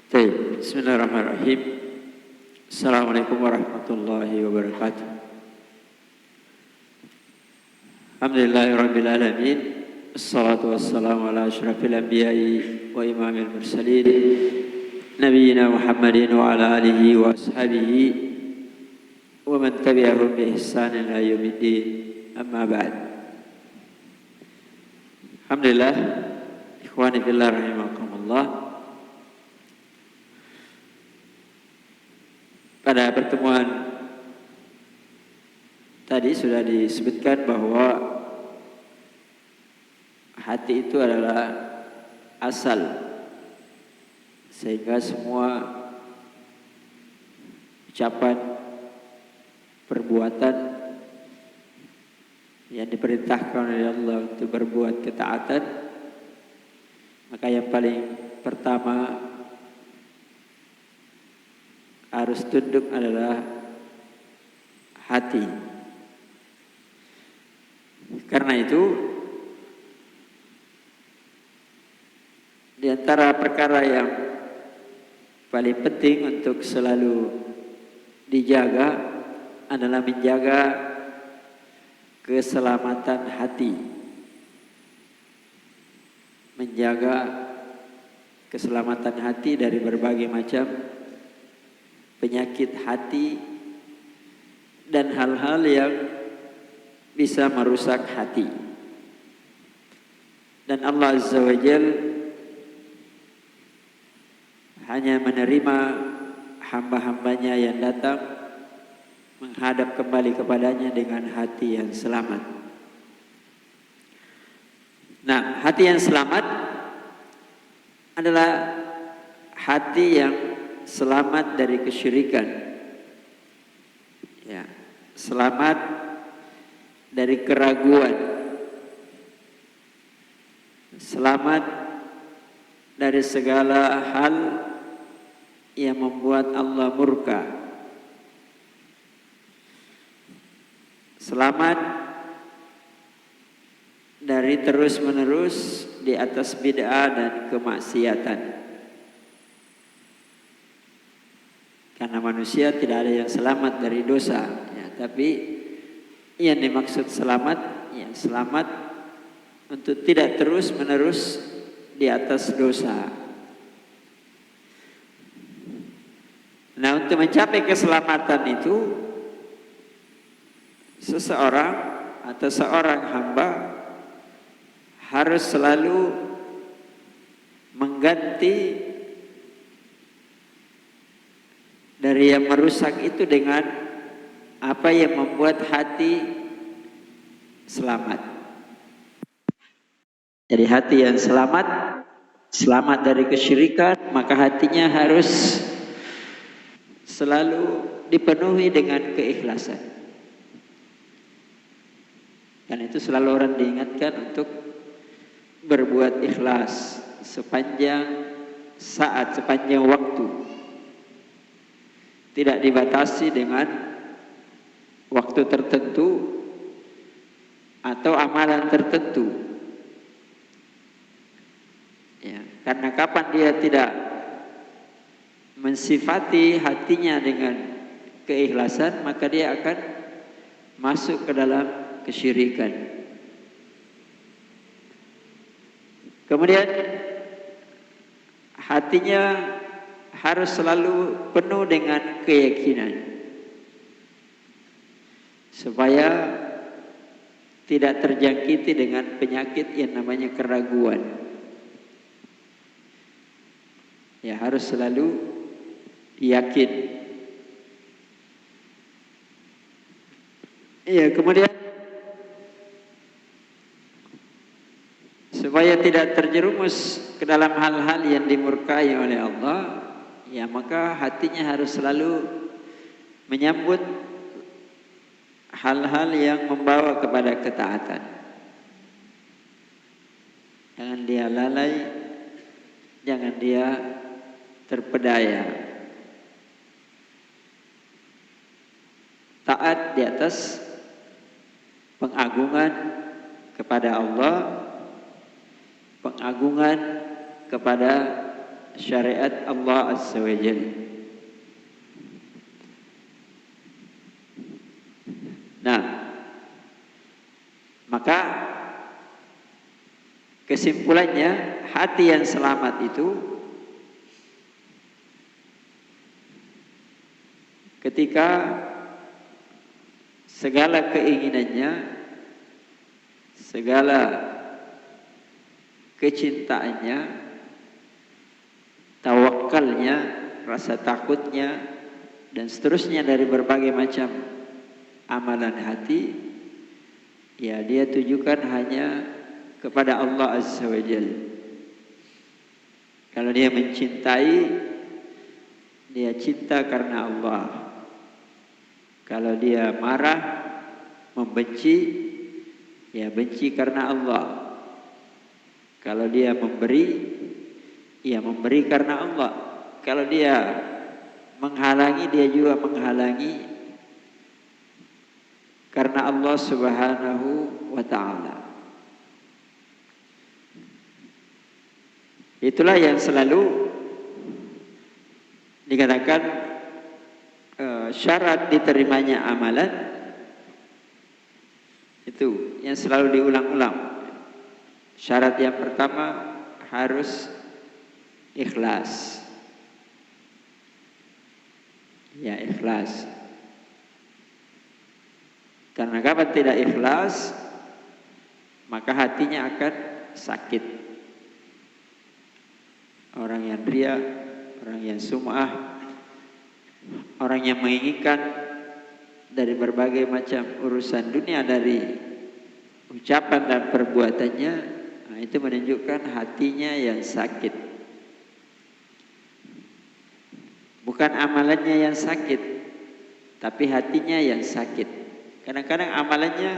Baik, bismillahirrahmanirrahim. Assalamualaikum warahmatullahi wabarakatuh. Alhamdulillahirabbil alamin. Assalatu wassalamu ala asyrafil anbiya'i wa imamil mursalin nabiyina Muhammadin wa ala alihi wa ashabihi wa man tabi'ahum bi ihsanin ila yaumiddin. Amma ba'd. Alhamdulillah, ikhwani fillah rahimakumullah. Pada pertemuan tadi sudah disebutkan bahwa hati itu adalah asal, sehingga semua ucapan, perbuatan yang diperintahkan oleh Allah untuk berbuat ketaatan, maka yang paling pertama harus tunduk adalah hati. Karena itu di antara perkara yang paling penting untuk selalu dijaga adalah menjaga keselamatan hati. Menjaga keselamatan hati dari berbagai macam penyakit hati dan hal-hal yang bisa merusak hati. Dan Allah Azza wa Jalla hanya menerima hamba-hambanya yang datang menghadap kembali kepadanya dengan hati yang selamat. Nah, hati yang selamat adalah hati yang selamat dari kesyirikan, ya, selamat dari keraguan, selamat dari segala hal yang membuat Allah murka, selamat dari terus-menerus di atas bid'ah dan kemaksiatan. Karena manusia tidak ada yang selamat dari dosa, ya, tapi yang dimaksud selamat, ya, selamat untuk tidak terus-menerus di atas dosa. Nah, untuk mencapai keselamatan itu, seseorang atau seorang hamba harus selalu mengganti dari yang merusak itu dengan apa yang membuat hati selamat. Jadi hati yang selamat, selamat dari kesyirikan, maka hatinya harus selalu dipenuhi dengan keikhlasan. Dan itu selalu orang diingatkan untuk berbuat ikhlas sepanjang saat, sepanjang waktu. Tidak dibatasi dengan waktu tertentu atau amalan tertentu. Ya, karena kapan dia tidak mensifati hatinya dengan keikhlasan, maka dia akan masuk ke dalam kesyirikan. Kemudian hatinya harus selalu penuh dengan keyakinan supaya tidak terjangkiti dengan penyakit yang namanya keraguan. Ya, harus selalu yakin. Iya, kemudian supaya tidak terjerumus ke dalam hal-hal yang dimurkai oleh Allah, ya, maka hatinya harus selalu menyambut hal-hal yang membawa kepada ketaatan. Jangan dia lalai, jangan dia terpedaya. Taat di atas pengagungan kepada Allah, pengagungan kepada syariat Allah Azza wa Jalla. Nah, maka kesimpulannya, hati yang selamat itu ketika segala keinginannya, segala kecintaannya, tawakalnya, rasa takutnya, dan seterusnya dari berbagai macam amalan hati, ya dia tujukan hanya kepada Allah Azza wa Jalla. Kalau dia mencintai, dia cinta karena Allah. Kalau dia marah, membenci, ya benci karena Allah. Kalau dia memberi, ya memberi karena Allah. Kalau dia menghalangi, dia juga menghalangi karena Allah Subhanahu wa ta'ala. Itulah yang selalu dikatakan syarat diterimanya amalan, itu yang selalu diulang-ulang. Syarat yang pertama harus ikhlas. Ya, ikhlas. Karena kalau tidak ikhlas, maka hatinya akan sakit. Orang yang riya, orang yang sum'ah, orang yang menginginkan dari berbagai macam urusan dunia dari ucapan dan perbuatannya, nah itu menunjukkan hatinya yang sakit. Bukan amalannya yang sakit, tapi hatinya yang sakit. Kadang-kadang amalannya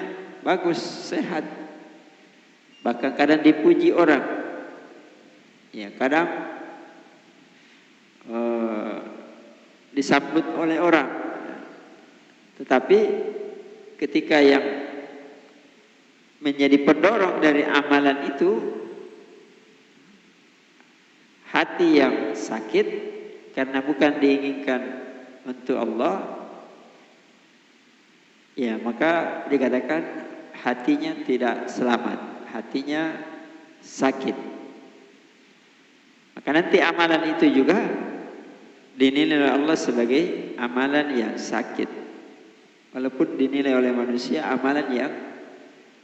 bagus, sehat, bahkan kadang dipuji orang, ya kadang disambut oleh orang. Tetapi ketika yang menjadi pendorong dari amalan itu hati yang sakit karena bukan diinginkan untuk Allah, ya maka dikatakan hatinya tidak selamat, hatinya sakit. Maka nanti amalan itu juga dinilai oleh Allah sebagai amalan yang sakit, walaupun dinilai oleh manusia amalan yang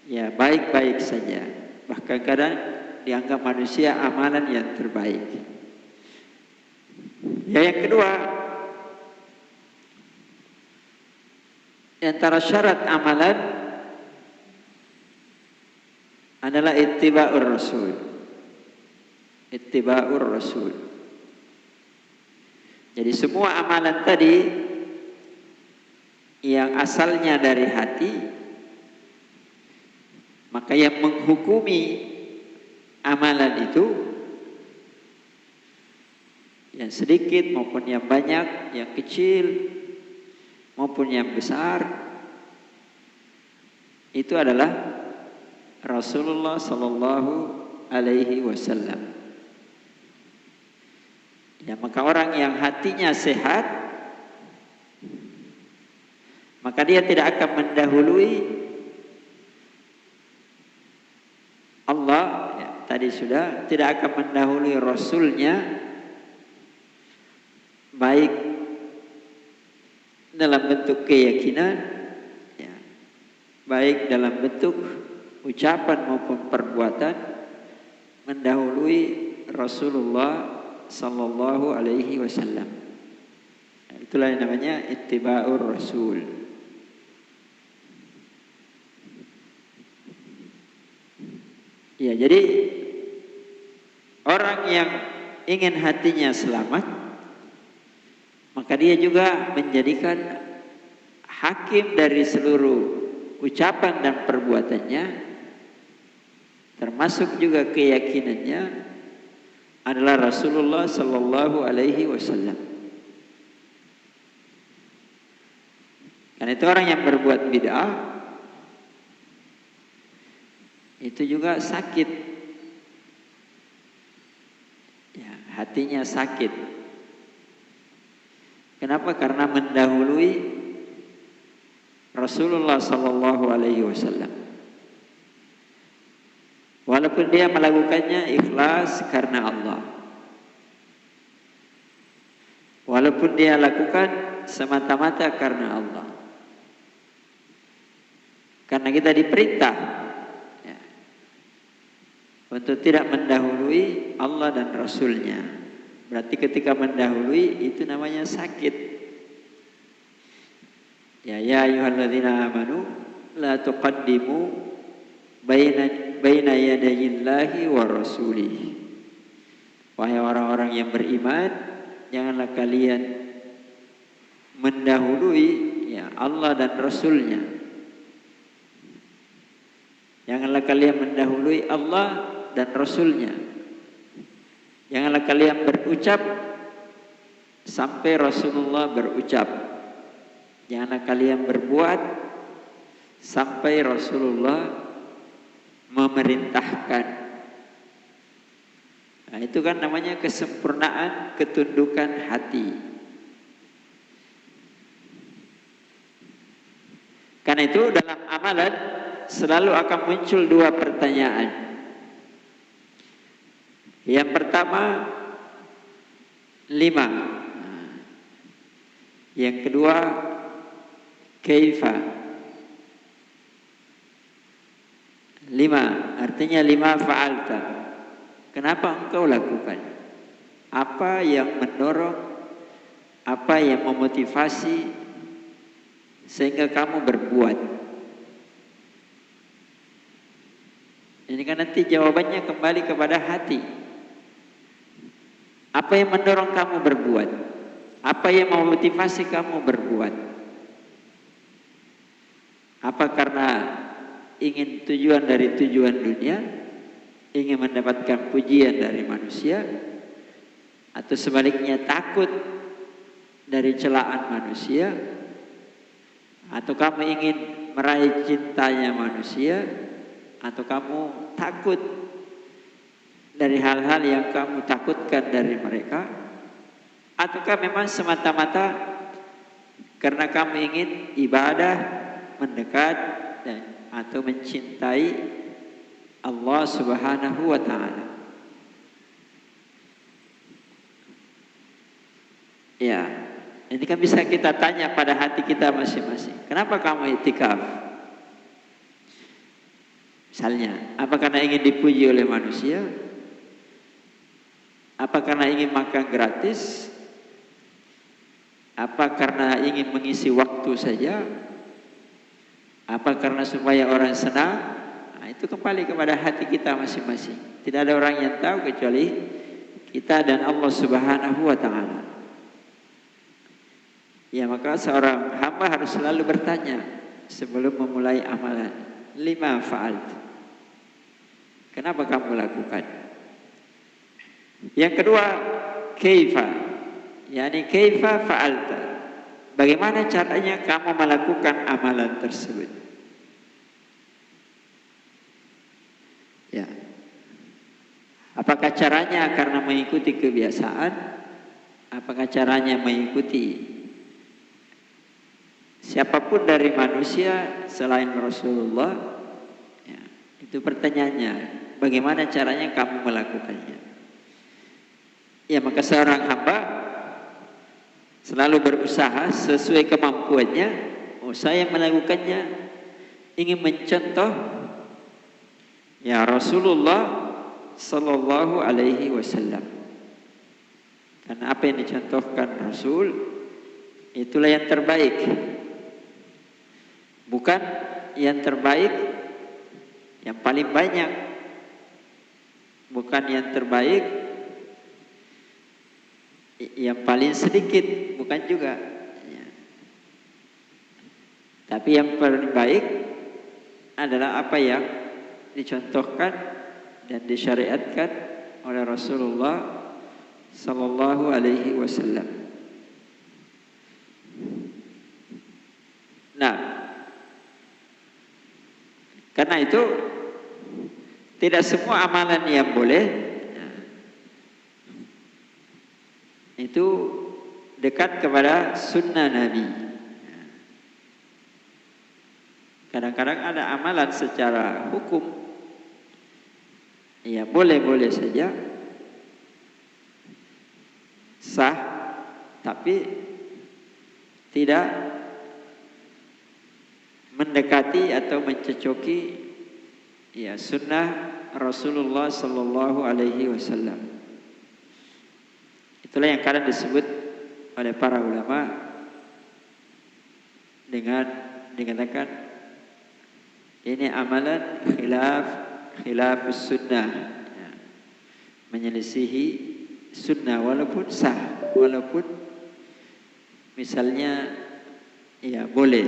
ya baik-baik saja, bahkan kadang dianggap manusia amalan yang terbaik. Ya, yang kedua, antara syarat amalan adalah ittiba'ur rasul. Ittiba'ur rasul. Jadi semua amalan tadi yang asalnya dari hati, maka yang menghukumi amalan itu, yang sedikit maupun yang banyak, yang kecil maupun yang besar, itu adalah Rasulullah Sallallahu Alaihi Wasallam. Ya, maka orang yang hatinya sehat, maka dia tidak akan mendahului Allah, ya, tadi sudah, tidak akan mendahului Rasulnya, baik dalam bentuk keyakinan, ya, baik dalam bentuk ucapan maupun perbuatan, mendahului Rasulullah Sallallahu Alaihi Wasallam. Nah, itulah yang namanya ittiba'ur rasul. Ya, jadi orang yang ingin hatinya selamat, maka dia juga menjadikan hakim dari seluruh ucapan dan perbuatannya, termasuk juga keyakinannya, adalah Rasulullah Sallallahu Alaihi Wasallam. Karena itu orang yang berbuat bid'ah itu juga sakit. Ya, hatinya sakit. Kenapa? Karena mendahului Rasulullah sallallahu alaihi wasallam. Walaupun dia melakukannya ikhlas karena Allah. Walaupun dia lakukan semata-mata karena Allah. Karena kita diperintah ya, untuk tidak mendahului Allah dan Rasulnya. Berarti ketika mendahului itu namanya sakit. Ya ayyuhalladzina amanu la tuqaddimu baina yadayillahi wa rasulih. Wahai orang-orang yang beriman, janganlah kalian mendahului ya Allah dan Rasulnya. Janganlah kalian mendahului Allah dan Rasulnya. Janganlah kalian berucap sampai Rasulullah berucap. Janganlah kalian berbuat sampai Rasulullah memerintahkan. Nah, itu kan namanya kesempurnaan ketundukan hati. Karena itu dalam amalan selalu akan muncul dua pertanyaan. Yang pertama, 5. Yang kedua, kaifa. 5 artinya 5 fa'alta. Kenapa engkau lakukan? Apa yang mendorong, apa yang memotivasi sehingga kamu berbuat? Ini kan nanti jawabannya kembali kepada hati. Apa yang mendorong kamu berbuat? Apa yang memotivasi kamu berbuat? Apa karena ingin tujuan dari tujuan dunia, ingin mendapatkan pujian dari manusia, atau sebaliknya takut dari celaan manusia, atau kamu ingin meraih cintanya manusia, atau kamu takut dari hal-hal yang kamu takutkan dari mereka, ataukah memang semata-mata karena kamu ingin ibadah, mendekat dan atau mencintai Allah Subhanahu wa taala. Ya, ini kan bisa kita tanya pada hati kita masing-masing. Kenapa kamu i'tikaf? Misalnya, apa karena ingin dipuji oleh manusia? Apa karena ingin makan gratis? Apa karena ingin mengisi waktu saja? Apa karena supaya orang senang? Nah, itu kembali kepada hati kita masing-masing. Tidak ada orang yang tahu kecuali kita dan Allah Subhanahu wa taala. Ya, maka seorang hamba harus selalu bertanya sebelum memulai amalan. 5 fa'alt. Kenapa kamu lakukan? Yang kedua, kaifa. Yani kaifa fa'alta. Bagaimana caranya kamu melakukan amalan tersebut? Ya. Apakah caranya karena mengikuti kebiasaan? Apakah caranya mengikuti siapapun dari manusia selain Rasulullah? Ya, itu pertanyaannya. Bagaimana caranya kamu melakukannya? Ya, maka seorang hamba selalu berusaha sesuai kemampuannya. Oh, saya melakukannya ingin mencontoh ya Rasulullah sallallahu alaihi wasallam. Karena apa yang dicontohkan Rasul itulah yang terbaik. Bukan yang terbaik yang paling banyak. Bukan yang terbaik yang paling sedikit, bukan juga ya. Tapi yang paling baik adalah apa yang dicontohkan dan disyariatkan oleh Rasulullah sallallahu alaihi wasallam. Nah, karena itu tidak semua amalan yang boleh itu dekat kepada sunnah Nabi. Kadang-kadang ada amalan secara hukum, ya boleh-boleh saja sah, tapi tidak mendekati atau mencocoki ya sunnah Rasulullah Sallallahu Alaihi Wasallam. Itulah yang kadang disebut oleh para ulama dengan dikatakan ini amalan khilafus sunnah, ya, menyelisihi sunnah walaupun sah, walaupun misalnya ya boleh.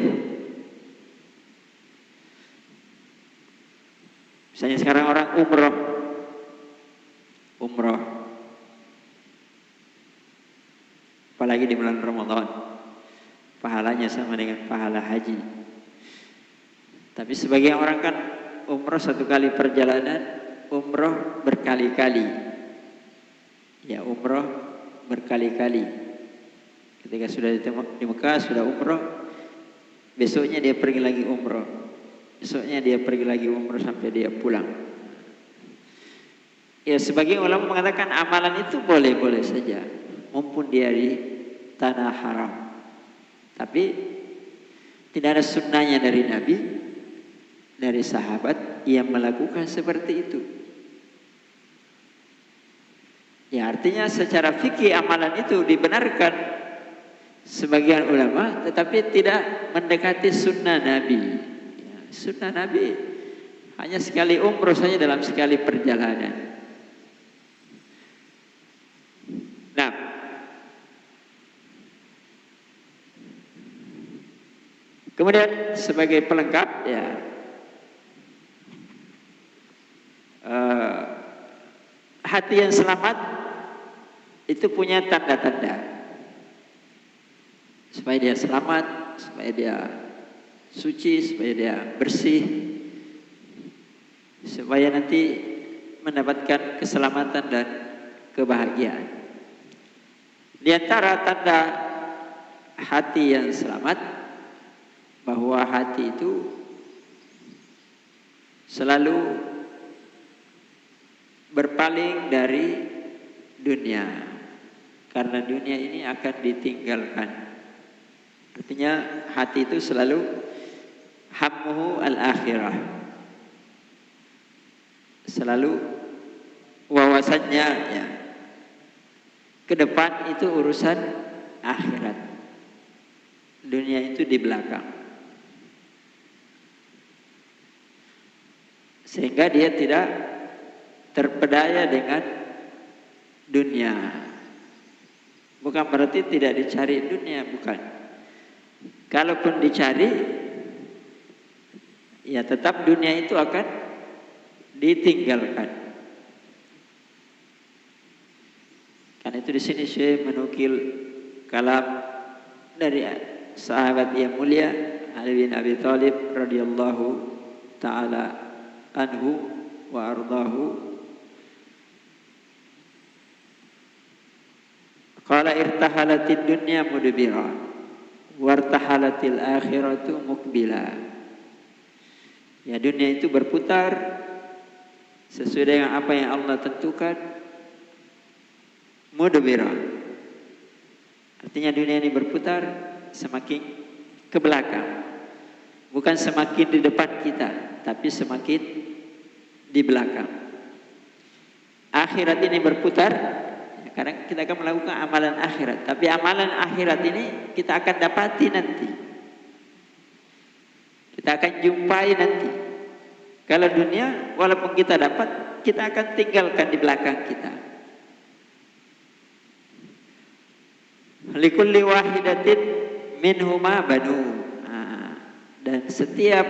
Misalnya sekarang orang umroh, apalagi di bulan Ramadan, pahalanya sama dengan pahala haji. Tapi sebagian orang kan umroh satu kali perjalanan, umroh berkali-kali. Ya umroh berkali-kali. Ketika sudah di Mekah, sudah umroh, besoknya dia pergi lagi umroh. Besoknya dia pergi lagi umroh sampai dia pulang. Ya sebagian ulama mengatakan amalan itu boleh-boleh saja, mumpun dia di tanah haram. Tapi tidak ada sunnahnya dari Nabi, dari sahabat yang melakukan seperti itu. Ya artinya secara fikih amalan itu dibenarkan sebagian ulama, tetapi tidak mendekati sunnah Nabi. Ya, sunnah Nabi hanya sekali umroh saja dalam sekali perjalanan. Nah, kemudian sebagai pelengkap ya hati yang selamat itu punya tanda-tanda supaya dia selamat, supaya dia suci, supaya dia bersih, supaya nanti mendapatkan keselamatan dan kebahagiaan. Di antara tanda hati yang selamat, bahwa hati itu selalu berpaling dari dunia, karena dunia ini akan ditinggalkan. Artinya hati itu selalu hammuhu al-akhirah, selalu wawasannya ya, ke depan itu urusan akhirat, dunia itu di belakang. Sehingga dia tidak terpedaya dengan dunia. Bukan berarti tidak dicari dunia, bukan. Kalaupun dicari, ya tetap dunia itu akan ditinggalkan. Karena itu di sini Syekh menukil kalam dari sahabat yang mulia Ali bin Abi Thalib radhiyallahu taala anhu wa ardahu. Qala irtahalatid dunya mudbira wartahalatil akhiratu mukbila. Ya dunia itu berputar sesuai dengan apa yang Allah tentukan. Mudbira artinya dunia ini berputar semakin ke belakang, bukan semakin di depan kita, tapi semakin di belakang. Akhirat ini berputar, ya, karena kita akan melakukan amalan akhirat, tapi amalan akhirat ini kita akan dapati nanti, kita akan jumpai nanti. Kalau dunia walaupun kita dapat, kita akan tinggalkan di belakang kita. Likulli wahidatin minhuma banu. Dan setiap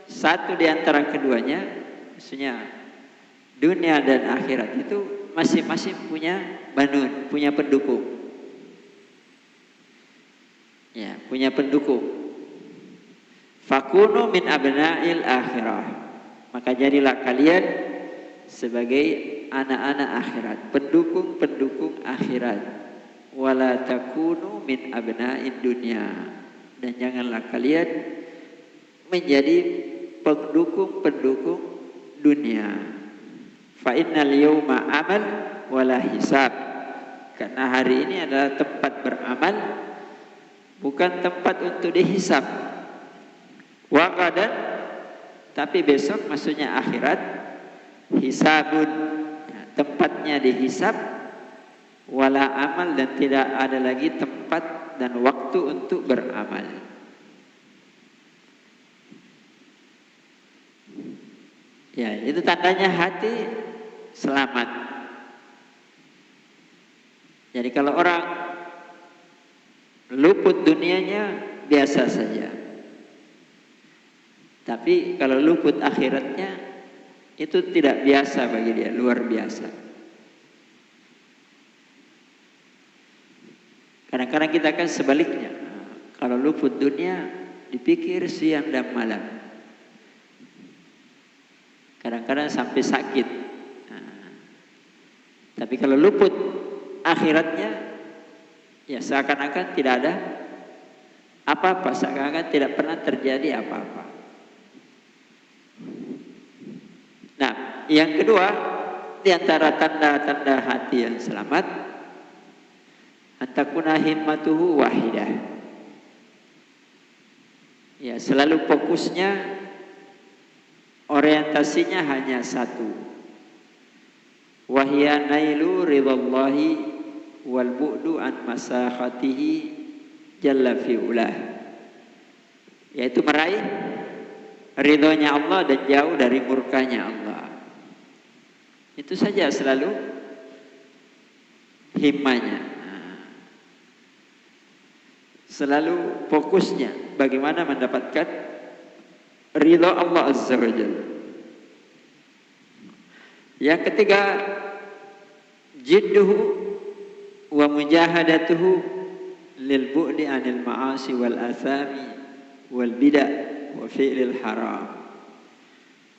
satu di antara keduanya, maksudnya dunia dan akhirat itu masing-masing punya banun, punya pendukung. Ya, punya pendukung. Fakunu min abna'il akhirah. Maka jadilah kalian sebagai anak-anak akhirat, pendukung-pendukung akhirat. wala takunu min abna'id dunya, dan janganlah kalian menjadi pendukung-pendukung dunia. Fa innal yawma amal wala hisab, karena hari ini adalah tempat beramal, bukan tempat untuk dihisab. Wa qadan, tapi besok maksudnya akhirat, hisabun, tempatnya dihisab, wala amal, dan tidak ada lagi tempat dan waktu untuk beramal. Ya, itu tandanya hati selamat. Jadi kalau orang luput dunianya biasa saja, tapi kalau luput akhiratnya itu tidak biasa bagi dia, luar biasa. Kadang-kadang kita kan sebaliknya, kalau luput dunia dipikir siang dan malam, kadang-kadang sampai sakit. Tapi kalau luput akhiratnya, ya seakan-akan tidak ada apa-apa, seakan-akan tidak pernah terjadi apa-apa. Nah, yang kedua, di antara tanda-tanda hati yang selamat, antakuna himmatuhu wahidah. Ya, selalu fokusnya, orientasinya hanya satu. Wahya nailu ridallahi wal bu'du an masakhatihi jalla fi'ulah, yaitu meraih ridhonya Allah dan jauh dari murkanya Allah. Itu saja selalu himmahnya, selalu fokusnya bagaimana mendapatkan ridho Allah Azza wa Jalla. Yang ketiga, jidduhu wa mujahadatuhu lil bu'di anil ma'asi wal athami wal bid'ah wa fi'lil haram.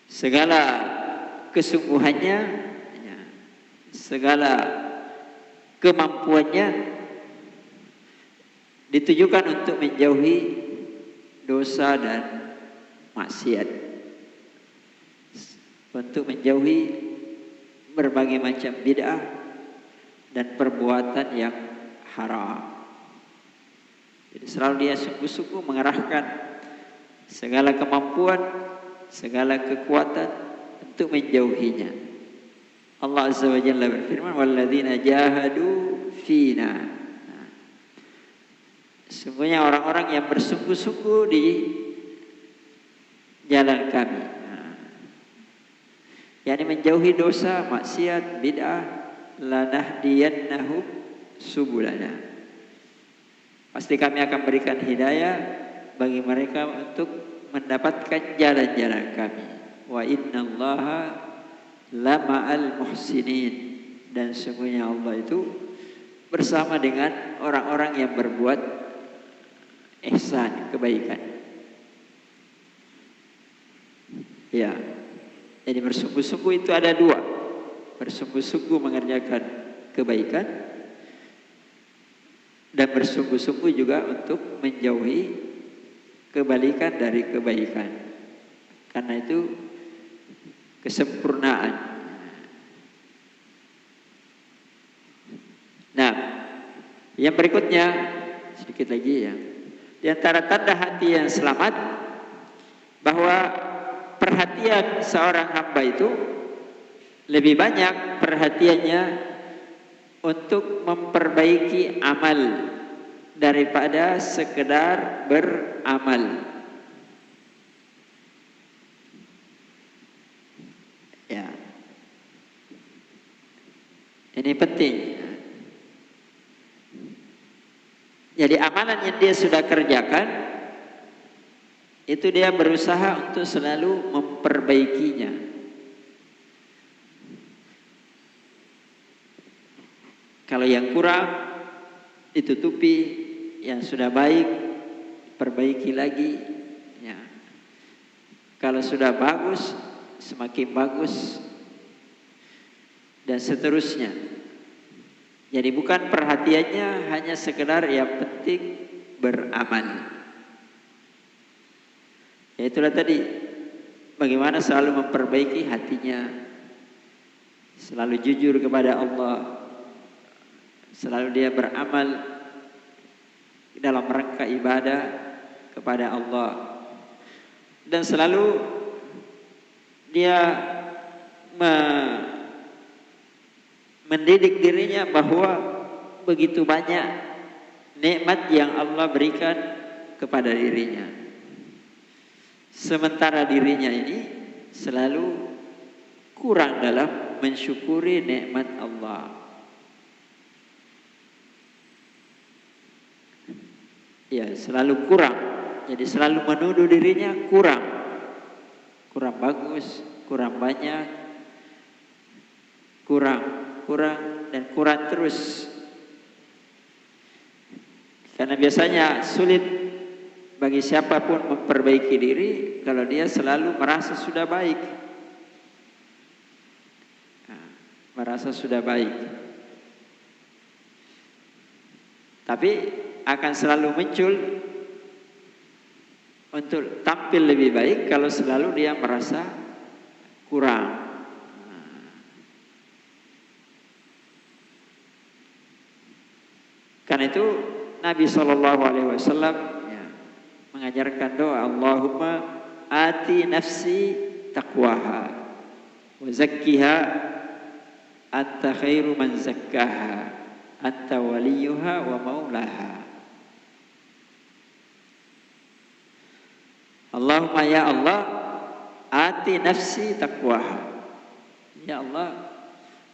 Segala kesungguhannya, segala kemampuannya ditujukan untuk menjauhi dosa dan maksiat, untuk menjauhi berbagai macam bid'ah dan perbuatan yang haram. Jadi selalu dia sungguh-sungguh mengerahkan segala kemampuan, segala kekuatan untuk menjauhinya. Allah Azza wa Jalla berfirman, walladzina jahadu fina. Sesungguhnya orang-orang yang bersungguh-sungguh di jalan kami, yakni menjauhi dosa, maksiat, bid'ah, lanahdiyannahum subulana. Pasti kami akan berikan hidayah bagi mereka untuk mendapatkan jalan-jalan kami. Wa innallaha lama'al muhsinin, dan sesungguhnya Allah itu bersama dengan orang-orang yang berbuat ihsan, kebaikan. Ya, jadi bersungguh-sungguh itu ada dua. Bersungguh-sungguh mengerjakan kebaikan, dan bersungguh-sungguh juga untuk menjauhi kebalikan dari kebaikan. Karena itu kesempurnaan. Nah, yang berikutnya sedikit lagi ya. Di antara tanda hati yang selamat, bahwa perhatian seorang hamba itu lebih banyak perhatiannya untuk memperbaiki amal daripada sekedar beramal. Ya, ini penting. Jadi amalan yang dia sudah kerjakan, itu dia berusaha untuk selalu memperbaikinya. Kalau yang kurang ditutupi, yang sudah baik perbaiki lagi. Ya. Kalau sudah bagus, semakin bagus, dan seterusnya. Jadi bukan perhatiannya hanya sekedar yang penting beramal. Ya itulah tadi, bagaimana selalu memperbaiki hatinya, selalu jujur kepada Allah, selalu dia beramal dalam rangka ibadah kepada Allah, dan selalu dia mendidik dirinya bahwa begitu banyak nikmat yang Allah berikan kepada dirinya, sementara dirinya ini selalu kurang dalam mensyukuri nikmat Allah. Ya, selalu kurang. Jadi selalu menuduh dirinya kurang bagus, kurang banyak, kurang dan kurang terus. Karena biasanya sulit bagi siapapun memperbaiki diri kalau dia selalu merasa sudah baik. Merasa sudah baik. Tapi akan selalu muncul untuk tampil lebih baik kalau selalu dia merasa kurang. Karena itu Nabi SAW mengajarkan doa, Allahumma ati nafsi taqwaha wa zakkiha anta khairu man zakkaha anta waliyuha wa maulaha. Allahumma ya Allah, ati nafsi taqwaha. Ya Allah,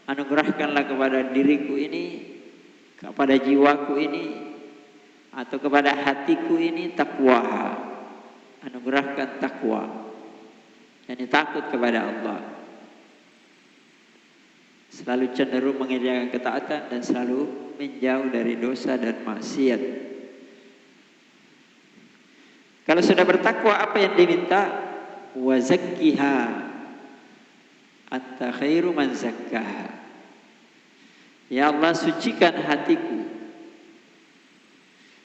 anugerahkanlah kepada diriku ini, kepada jiwaku ini, atau kepada hatiku ini taqwaha. Anugerahkan takwa, yakni takut kepada Allah, selalu cenderung mengerjakan ketaatan dan selalu menjauh dari dosa dan maksiat. Kalau sudah bertakwa, apa yang diminta? Wa zakkiha anta khairu man zakkaha. Ya Allah, sucikan hatiku,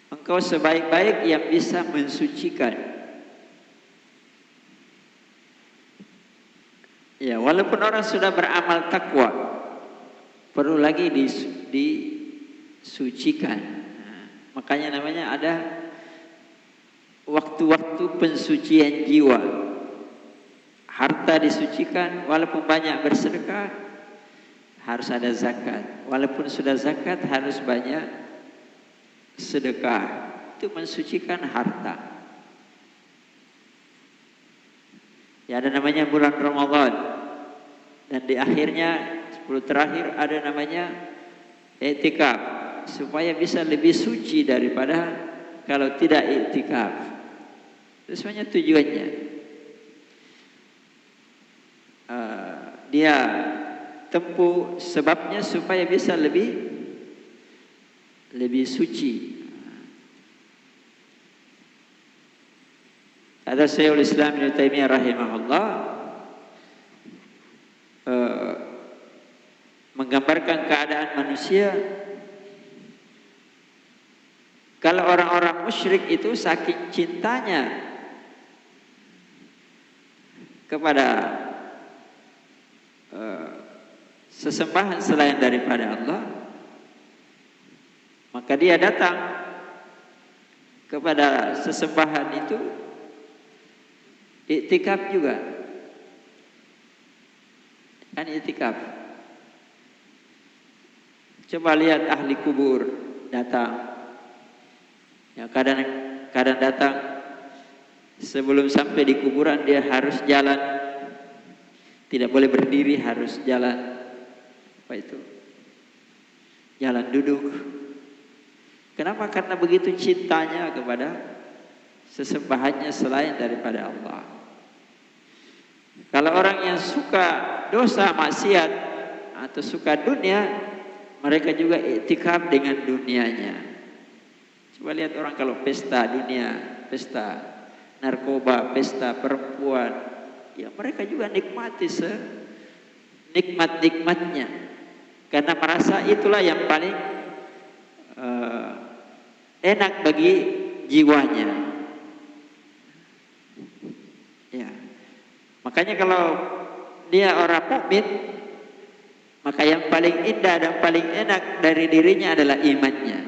Engkau sebaik-baik yang bisa mensucikan. Ya, walaupun orang sudah beramal takwa, perlu lagi disucikan. Makanya namanya ada waktu-waktu pensucian jiwa. Harta disucikan, walaupun banyak bersedekah, harus ada zakat. Walaupun sudah zakat, harus banyak sedekah. Itu mensucikan harta. Ya, ada namanya bulan Ramadan, dan di akhirnya 10 terakhir ada namanya i'tikaf, supaya bisa lebih suci daripada kalau tidak i'tikaf. Itu semuanya tujuannya. Dia tempuh sebabnya supaya bisa lebih suci. Ada Syekhul Islam Ibnu Taimiyah rahimahullah menggambarkan keadaan manusia. Kalau orang-orang musyrik itu saking cintanya kepada sesembahan selain daripada Allah, maka dia datang kepada sesembahan itu i'tikaf juga. Kan i'tikaf. Coba lihat ahli kubur datang. Ya, kadang datang sebelum sampai di kuburan dia harus jalan. Tidak boleh berdiri, harus jalan. Apa itu? Jalan duduk. Kenapa? Karena begitu cintanya kepada sesembahannya selain daripada Allah. Kalau orang yang suka dosa, maksiat, atau suka dunia, mereka juga i'tikaf dengan dunianya. Coba lihat orang kalau pesta dunia, pesta narkoba, pesta perempuan, ya mereka juga nikmati senikmat-nikmatnya. karena merasa itulah yang paling enak bagi jiwanya. Ya. Makanya kalau dia orang mukmin, maka yang paling indah dan paling enak dari dirinya adalah imannya.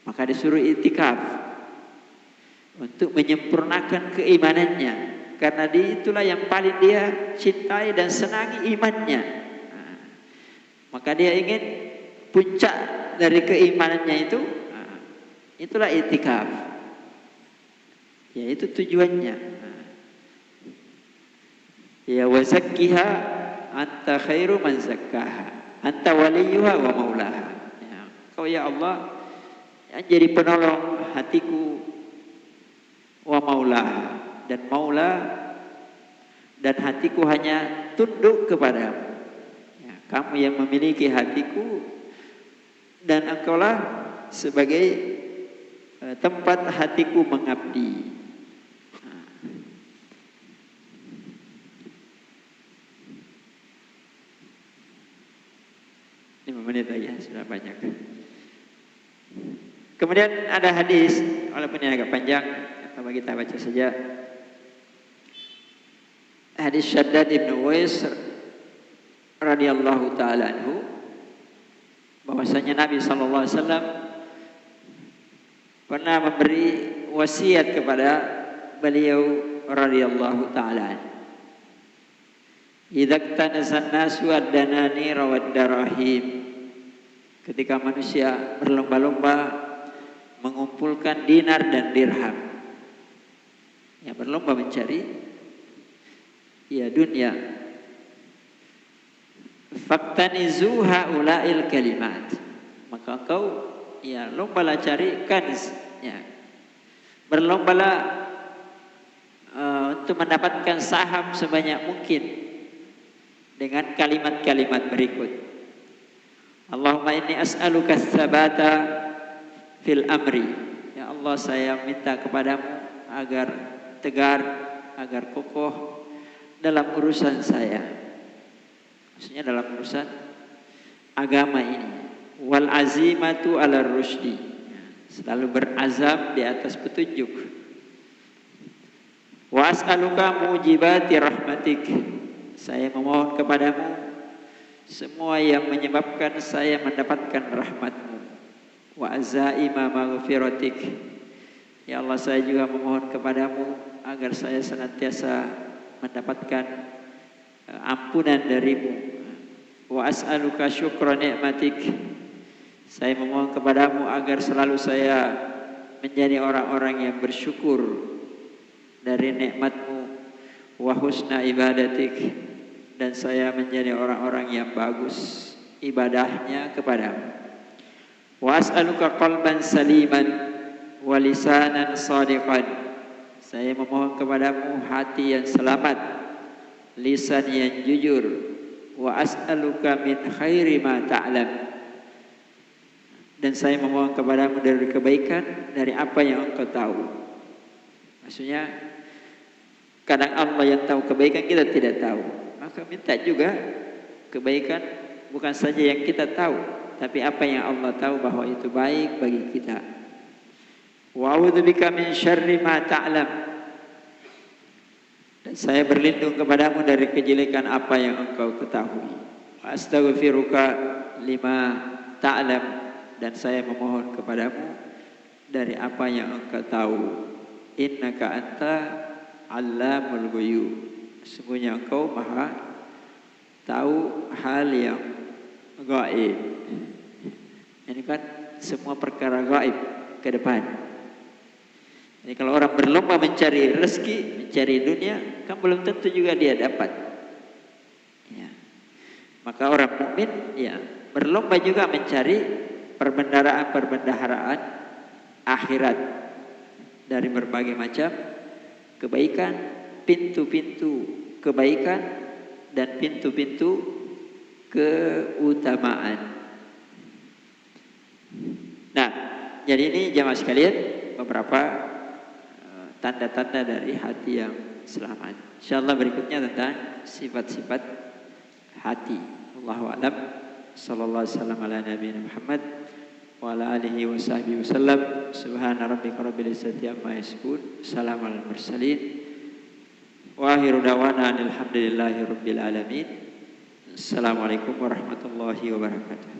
Maka disuruh itikaf untuk menyempurnakan keimanannya, karena itulah yang paling dia cintai dan senangi imannya. Maka dia ingin puncak dari keimanannya itu, itulah itikaf. Ya, itu tujuannya. Ya, wa zakkiha anta khairu man zakkaha anta waliyuha wa maulaha. Ya, kau ya Allah yang jadi penolong hatiku, wa maulaha, dan maula dan hatiku hanya tunduk kepadamu. Ya, kamu yang memiliki hatiku dan engkaulah sebagai tempat hatiku mengabdi. Menit lagi, sudah banyak. Kemudian ada hadis, walaupun ini agak panjang, coba kita baca saja. Hadis Syaddad ibn Uwais radhiyallahu taala anhu, bahwasanya Nabi sallallahu alaihi wasallam pernah memberi wasiat kepada beliau radhiyallahu taala. Idza tanazan nasu ad-dananir wad-darahim, ketika manusia berlomba-lomba mengumpulkan dinar dan dirham, ya berlomba mencari ya dunia, faktanizu haula'il kalimat, maka engkau ya lombalah cari kanz, ya berlombalah untuk mendapatkan saham sebanyak mungkin dengan kalimat-kalimat berikut. Allahumma inni as'aluka tsabata fil amri. Ya Allah, saya minta kepadamu agar tegar, agar kokoh dalam urusan saya. Maksudnya dalam urusan agama ini. Wal azimatu ala rusdi. Selalu berazam di atas petunjuk. Wa as'aluka mujibati rahmatik. Saya memohon kepadamu semua yang menyebabkan saya mendapatkan rahmat-Mu. Wa azaima maghfiratik. Ya Allah, saya juga memohon kepadamu agar saya senantiasa mendapatkan ampunan dari-Mu. Wa as'aluka syukra ni'matik. Saya memohon kepadamu agar selalu saya menjadi orang-orang yang bersyukur dari nikmat-Mu. Wa husna ibadatik. Dan saya menjadi orang-orang yang bagus ibadahnya kepadamu. Wa as'aluka qalban saliman wa lisanan shadiqan. Saya memohon kepadamu hati yang selamat, lisan yang jujur. Wa as'aluka min khairi ma ta'lam. Dan saya memohon kepadamu dari kebaikan dari apa yang engkau tahu. Maksudnya kadang Allah yang tahu kebaikan, kita tidak tahu. Maka minta juga kebaikan bukan saja yang kita tahu, tapi apa yang Allah tahu bahwa itu baik bagi kita. Wa a'udzubika min syarri ma ta'lam. Dan saya berlindung kepadamu dari kejelekan apa yang engkau ketahui. Wa astaghfiruka lima ta'lam. Dan saya memohon kepadamu dari apa yang engkau tahu. Innaka anta 'allamul ghuyub. Sesungguhnya engkau maha tahu hal yang gaib. Ini kan semua perkara gaib ke depan. Jadi kalau orang berlomba mencari rezeki, mencari dunia, kan belum tentu juga dia dapat. Ya. Maka orang mukmin ya berlomba juga mencari perbendaharaan akhirat dari berbagai macam kebaikan, pintu-pintu kebaikan dan pintu-pintu keutamaan. Nah, jadi ini jamaah sekalian beberapa tanda-tanda dari hati yang selamat. Insyaallah berikutnya tentang sifat-sifat hati. Allahu a'lam. sallallahu alaihi wasallam ala nabiyina Muhammad wa ala alihi wa sahbihi wasallam. Subhana rabbika rabbil izzati amma yasifun, salamun alal mursalin, wa akhiru da'wana alhamdulillahi rabbil alamin. Assalamualaikum warahmatullahi wabarakatuh.